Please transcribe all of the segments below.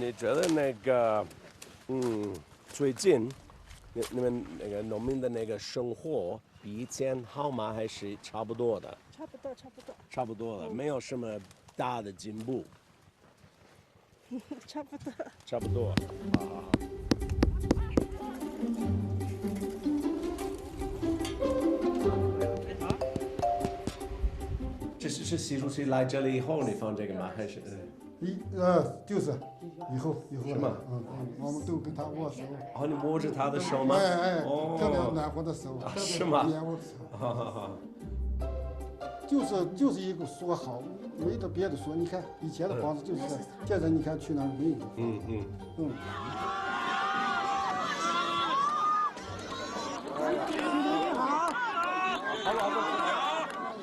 你觉得那个，最近你们那个农民的那个生活比以前好吗？还是差不多的？差不多。差不多了，没有什么大的进步。差不多。差不多。好。这是习主席来这里以后你放这个吗？还是？就是以后是吗？我们都跟他握手。哦，你摸着他的手吗？特别暖和的手，是吗？棉握的手。就是一个说好，没得别的说。你看以前的房子就是，现在你看去哪儿没有。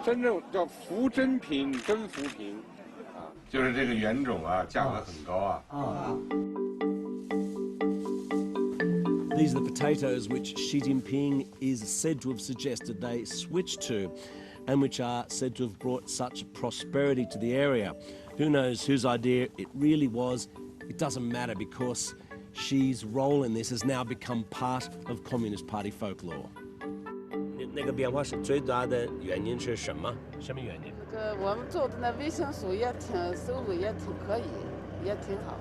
真正叫扶真品真扶贫，就是这个原种啊，价格很高啊。These are the potatoes which Xi Jinping is said to have suggested they switch to, and which are said to have brought such prosperity to the area. Who knows whose idea it really was? It doesn't matter because Xi's role in this has now become part of Communist Party folklore. 那个变化是最大的原因是什么？什么原因？这个我们做的那维生素也挺，收入也挺可以，也挺好。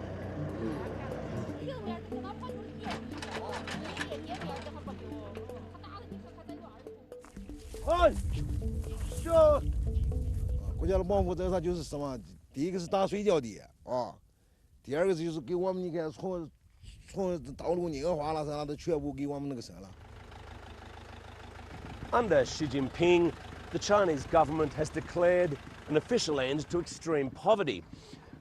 国家的保护政策就是什么？第一个是打水浇的啊，第二个就是给我们你看从道路硬化了啥的，全部给我们那个啥了。Under Xi Jinping, the Chinese government has declared an official end to extreme poverty.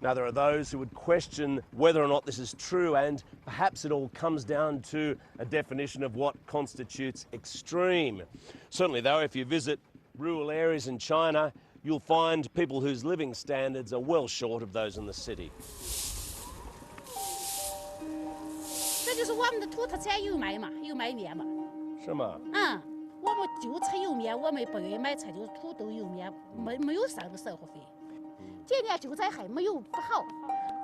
Now, there are those who would question whether or not this is true, and perhaps it all comes down to a definition of what constitutes extreme. Certainly, though, if you visit rural areas in China, you'll find people whose living standards are well short of those in the city. 这就是我们的土特产有卖嘛，有卖面嘛。是吗？我们就吃油面，我们不愿意买菜，就是土豆油面，没有上生活费。今年就在还没有不好，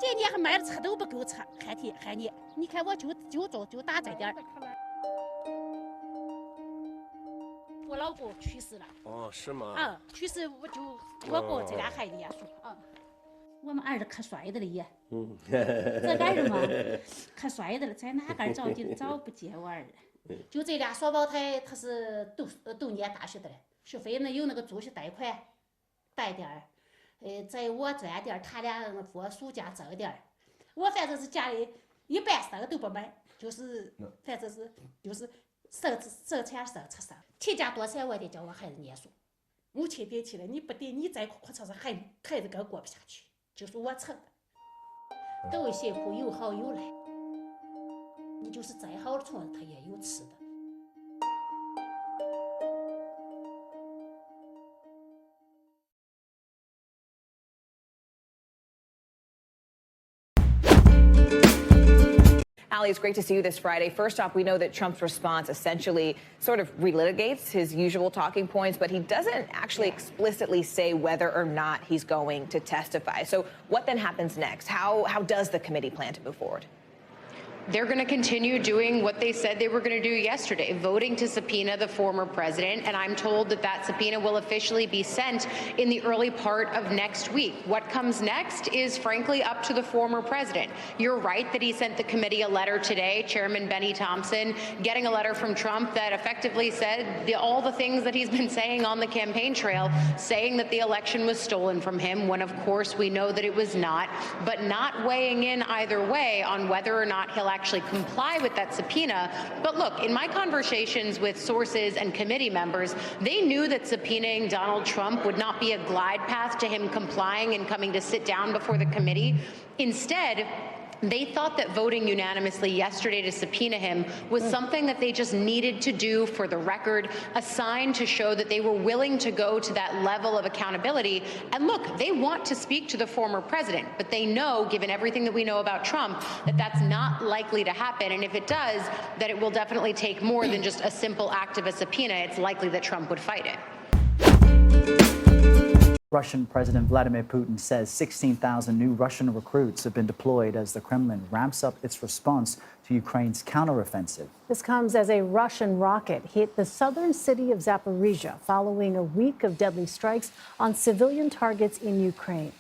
今年还买的车都不够吃，旱年。你看我就打这点儿。我老公去世了。哦，是吗？去世我哥这俩孩子也说，我们儿子可帅的了也。这干什么？可帅的了，在哪干找不见我儿子。就这俩双胞胎，他是都念大学的嘞，学费呢有那个助学贷款，贷点儿，在我赚点儿，他俩过暑假挣点儿。我反正是家里一半啥个都不买，就是反正是就是省钱省吃省，提家多少我得叫我孩子念书。目前点起来，你不得你再苦撑着，孩子根过不下去，就是我撑的。都辛苦有好有赖。你就是再好的虫子，它也有吃的。Ali, it's great to see you this Friday. First off, we know that Trump's response essentially sort of relitigates his usual talking points, but he doesn't actually explicitly say whether or not he's going to testify. So what then happens next? How does the committee plan to move forward? They're going to continue doing what they said they were going to do yesterday, voting to subpoena the former president. And I'm told that that subpoena will officially be sent in the early part of next week. What comes next is, frankly, up to the former president. You're right that he sent the committee a letter today, Chairman Benny Thompson, getting a letter from Trump that effectively said all the things that he's been saying on the campaign trail, saying that the election was stolen from him, when, of course, we know that it was not, but not weighing in either way on whether or not he'll actually comply with that subpoena. But look, in my conversations with sources and committee members, they knew that subpoenaing Donald Trump would not be a glide path to him complying and coming to sit down before the committee. Instead, they thought that voting unanimously yesterday to subpoena him was something that they just needed to do for the record, a sign to show that they were willing to go to that level of accountability. And look, they want to speak to the former president, but they know, given everything that we know about Trump, that that's not likely to happen. And if it does, that it will definitely take more than just a simple act of a subpoena. It's likely that Trump would fight it. Russian President Vladimir Putin says 16,000 new Russian recruits have been deployed as the Kremlin ramps up its response to Ukraine's counteroffensive. This comes as a Russian rocket hit the southern city of Zaporizhia following a week of deadly strikes on civilian targets in Ukraine.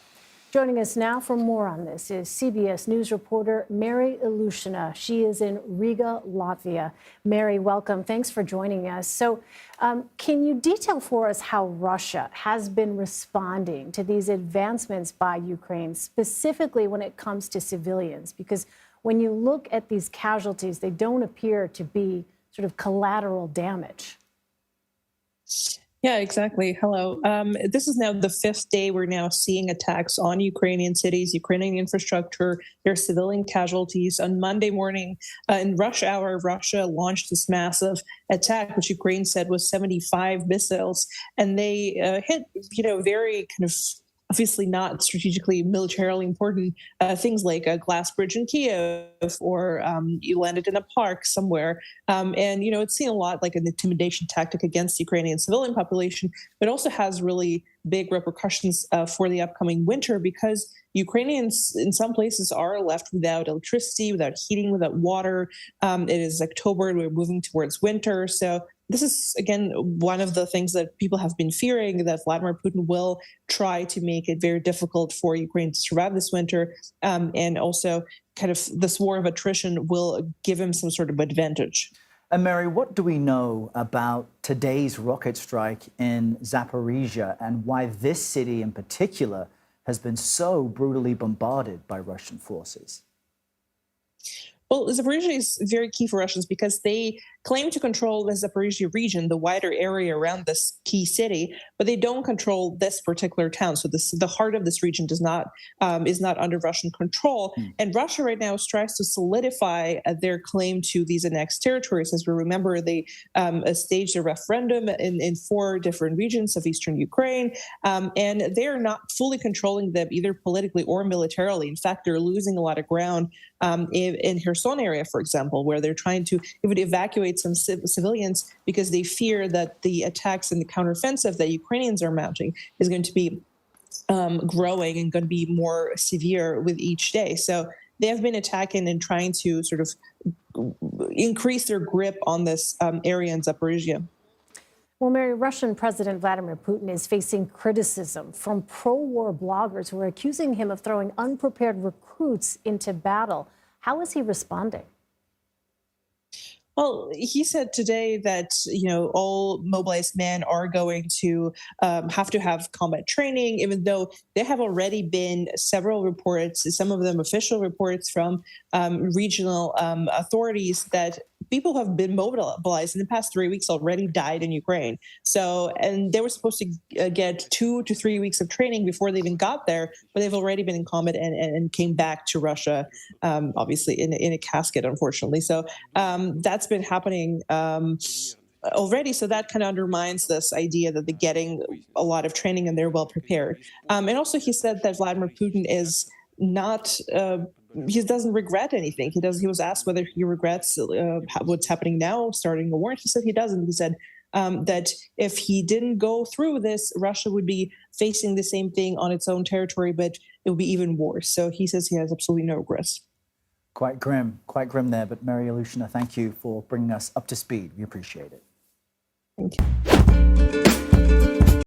Joining us now for more on this is CBS News reporter Mary Ilyushina. She is in Riga, Latvia. Mary, welcome. Thanks for joining us. So can you detail for us how Russia has been responding to these advancements by Ukraine, specifically when it comes to civilians? Because when you look at these casualties, they don't appear to be sort of collateral damage. Yeah, exactly. Hello. This is now the fifth day we're now seeing attacks on Ukrainian cities, Ukrainian infrastructure, their civilian casualties. On Monday morning, in rush hour, Russia launched this massive attack, which Ukraine said was 75 missiles, and they hit, very kind of obviously not strategically militarily important things like a glass bridge in Kiev, or you landed in a park somewhere. And, it's seen a lot like an intimidation tactic against the Ukrainian civilian population, but also has really big repercussions for the upcoming winter, because Ukrainians in some places are left without electricity, without heating, without water. It is October and we're moving towards winter. So this is, again, one of the things that people have been fearing, that Vladimir Putin will try to make it very difficult for Ukraine to survive this winter. And also kind of this war of attrition will give him some sort of advantage. And Mary, what do we know about today's rocket strike in Zaporizhia and why this city in particular has been so brutally bombarded by Russian forces? Well, Zaporizhia is very key for Russians because they claim to control the Zaporizhia region, the wider area around this key city, but they don't control this particular town. So the heart of this region is not under Russian control. And Russia right now tries to solidify their claim to these annexed territories. As we remember, they staged a referendum in 4 different regions of eastern Ukraine, and they're not fully controlling them either politically or militarily. In fact, they're losing a lot of ground in Kherson area, for example, where they're trying to evacuate some civilians because they fear that the attacks and the counteroffensive that Ukrainians are mounting is going to be growing and going to be more severe with each day. So they have been attacking and trying to sort of increase their grip on this area in Zaporizhia. Well, Mary, Russian President Vladimir Putin is facing criticism from pro-war bloggers who are accusing him of throwing unprepared recruits into battle. How is he responding? Well, he said today that, all mobilized men are going to have combat training, even though there have already been several reports, some of them official reports from regional authorities, that people who have been mobilized in the past 3 weeks already died in Ukraine. So, and they were supposed to get 2 to 3 weeks of training before they even got there, but they've already been in combat and came back to Russia, obviously in a casket, unfortunately. So that's been happening already. So that kind of undermines this idea that they're getting a lot of training and they're well prepared. And also he said that Vladimir Putin is not... he doesn't regret anything. He was asked whether he regrets what's happening now, starting the war. He said he doesn't. He said that if he didn't go through this, Russia would be facing the same thing on its own territory, but it would be even worse. So he says he has absolutely no regrets. Quite grim there. But Mary Ilyushina, thank you for bringing us up to speed. We appreciate it. Thank you.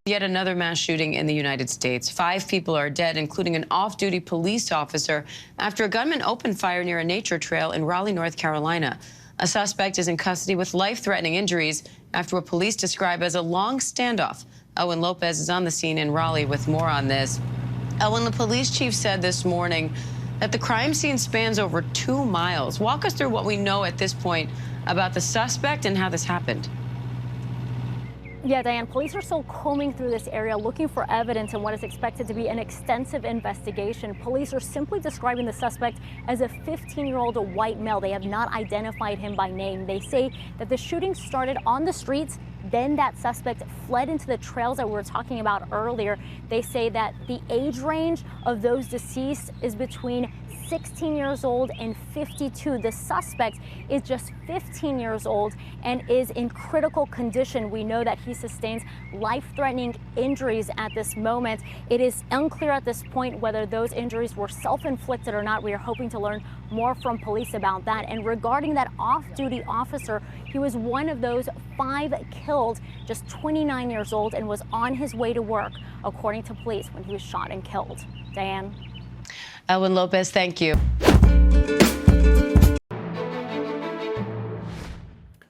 Yet another mass shooting in the United States. 5 people are dead, including an off-duty police officer, after a gunman opened fire near a nature trail in Raleigh, North Carolina. A suspect is in custody with life-threatening injuries after what police describe as a long standoff. Owen Lopez is on the scene in Raleigh with more on this. Owen, the police chief said this morning that the crime scene spans over 2 miles. Walk us through what we know at this point about the suspect and how this happened. Yeah, Diane, police are still combing through this area looking for evidence in what is expected to be an extensive investigation. Police are simply describing the suspect as a 15-year-old white male. They have not identified him by name. They say that the shooting started on the streets, then that suspect fled into the trails that we were talking about earlier. They say that the age range of those deceased is between 16 years old and 52. The suspect is just 15 years old and is in critical condition. We know that he sustains life-threatening injuries at this moment. It is unclear at this point whether those injuries were self-inflicted or not. We are hoping to learn more from police about that. And regarding that off-duty officer, he was one of those 5 killed, just 29 years old, and was on his way to work, according to police, when he was shot and killed. Diane? Elwin Lopez, thank you.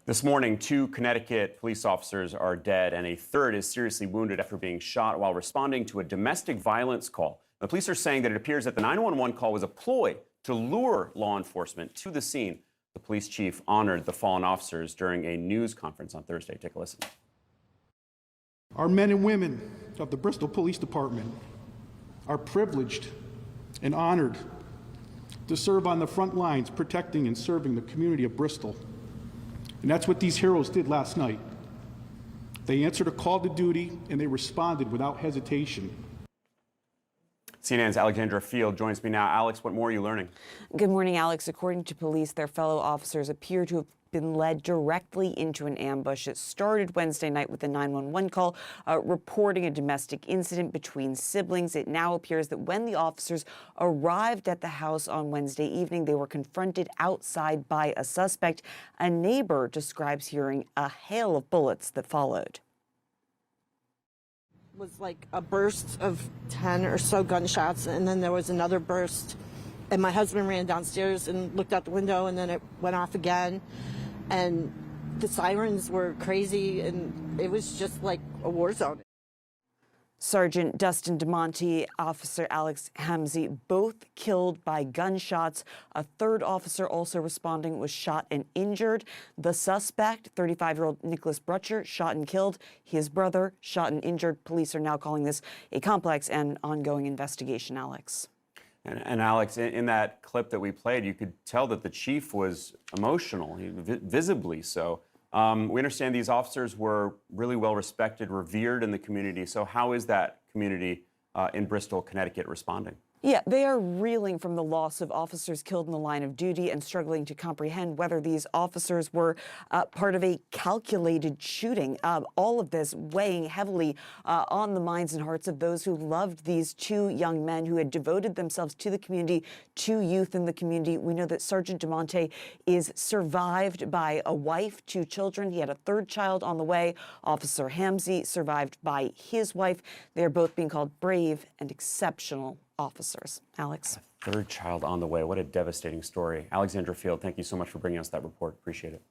This morning, 2 Connecticut police officers are dead and a third is seriously wounded after being shot while responding to a domestic violence call. The police are saying that it appears that the 911 call was a ploy to lure law enforcement to the scene. The police chief honored the fallen officers during a news conference on Thursday. Take a listen. Our men and women of the Bristol Police Department are privileged and honored to serve on the front lines protecting and serving the community of Bristol. And that's what these heroes did last night. They answered a call to duty and they responded without hesitation. CNN's Alexandra Field joins me now. Alex, what more are you learning? Good morning, Alex. According to police, their fellow officers appear to have been led directly into an ambush. It started Wednesday night with a 911 call reporting a domestic incident between siblings. It now appears that when the officers arrived at the house on Wednesday evening, they were confronted outside by a suspect. A neighbor describes hearing a hail of bullets that followed. Was like a burst of 10 or so gunshots, and then there was another burst, and my husband ran downstairs and looked out the window, and then it went off again, and the sirens were crazy, and it was just like a war zone. Sergeant Dustin DeMonte, Officer Alex Hamzy, both killed by gunshots. A third officer also responding was shot and injured. The suspect, 35-year-old Nicholas Brutcher, shot and killed. His brother shot and injured. Police are now calling this a complex and ongoing investigation, Alex. And Alex, in that clip that we played, you could tell that the chief was emotional, visibly so. We understand these officers were really well respected, revered in the community. So how is that community in Bristol, Connecticut responding? Yeah, they are reeling from the loss of officers killed in the line of duty and struggling to comprehend whether these officers were part of a calculated shooting. All of this weighing heavily on the minds and hearts of those who loved these 2 young men who had devoted themselves to the community, to youth in the community. We know that Sergeant DeMonte is survived by a wife, 2 children. He had a 3rd child on the way. Officer Hamzy survived by his wife. They are both being called brave and exceptional officers. Alex. A 3rd child on the way. What a devastating story. Alexandra Field, thank you so much for bringing us that report. Appreciate it.